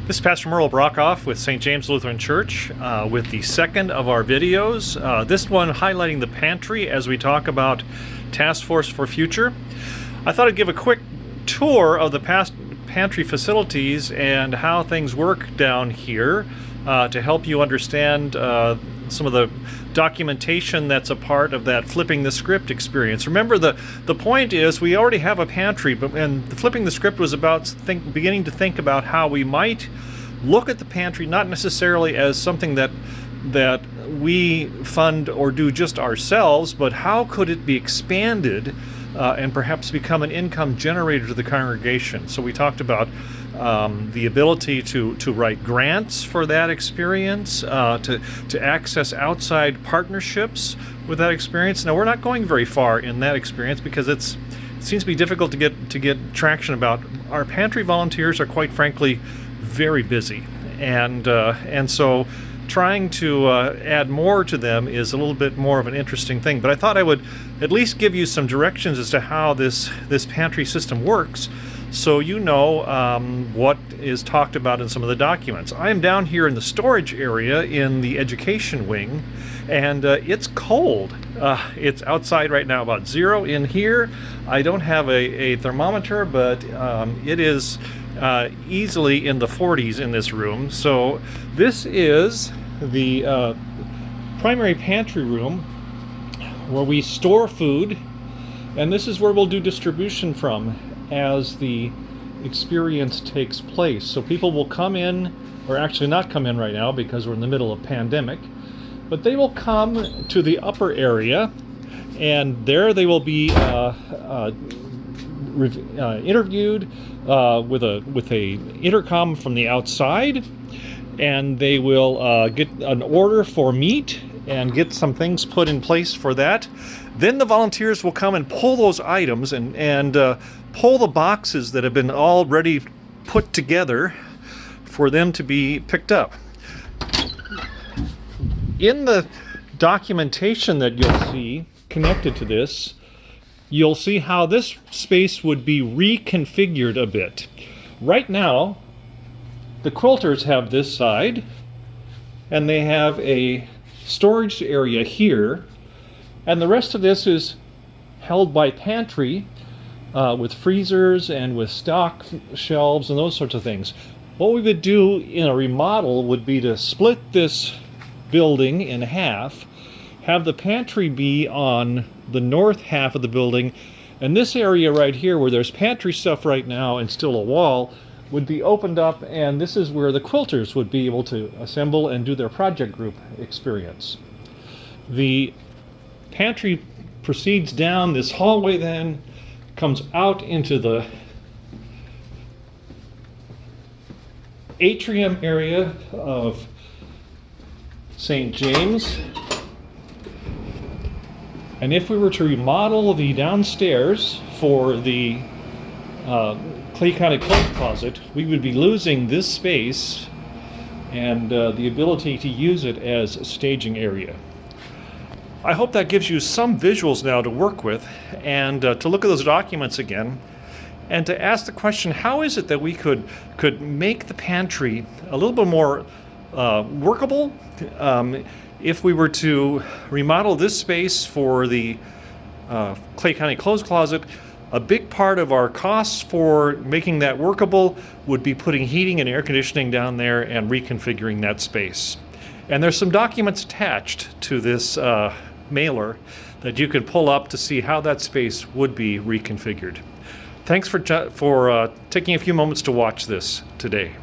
This is Pastor Merle Brockhoff with St. James Lutheran Church with the second of our videos. This one highlighting the pantry as we talk about Task Force for Future. I thought I'd give a quick tour of the past pantry facilities and how things work down here to help you understand some of the documentation that's a part of that flipping the script experience. Remember, the point is we already have a pantry, and flipping the script was about beginning to think about how we might look at the pantry not necessarily as something that we fund or do just ourselves, but how could it be expanded and perhaps become an income generator to the congregation. So we talked about the ability to write grants for that experience, to access outside partnerships with that experience. Now, we're not going very far in that experience because it seems to be difficult to get traction about. Our pantry volunteers are, quite frankly, very busy, and so trying to add more to them is a little bit more of an interesting thing. But I thought I would at least give you some directions as to how this pantry system works, so you know what is talked about in some of the documents. I am down here in the storage area in the education wing, and it's cold. It's outside right now about 0 in here. I don't have a thermometer, but it is easily in the 40s in this room. So this is the primary pantry room where we store food, and this is where we'll do distribution from as the experience takes place. So people will come in, or actually not come in right now because we're in the middle of pandemic, but they will come to the upper area, and there they will be interviewed with a intercom from the outside, and they will get an order for meat and get some things put in place for that. Then the volunteers will come and pull those items and pull the boxes that have been already put together for them to be picked up. In the documentation that you'll see connected to this, you'll see how this space would be reconfigured a bit. Right now, the quilters have this side, and they have a storage area here, and the rest of this is held by pantry with freezers and with stock shelves and those sorts of things. What we would do in a remodel would be to split this building in half, have the pantry be on the north half of the building, and this area right here where there's pantry stuff right now and still a wall would be opened up, and this is where the quilters would be able to assemble and do their project group experience. The pantry proceeds down this hallway, then comes out into the atrium area of St. James. And if we were to remodel the downstairs for the Clay County Clothes Closet, we would be losing this space and the ability to use it as a staging area. I hope that gives you some visuals now to work with, and to look at those documents again, and to ask the question, how is it that we could make the pantry a little bit more workable? If we were to remodel this space for the Clay County Clothes Closet, a big part of our costs for making that workable would be putting heating and air conditioning down there and reconfiguring that space. And there's some documents attached to this mailer that you can pull up to see how that space would be reconfigured. Thanks for taking a few moments to watch this today.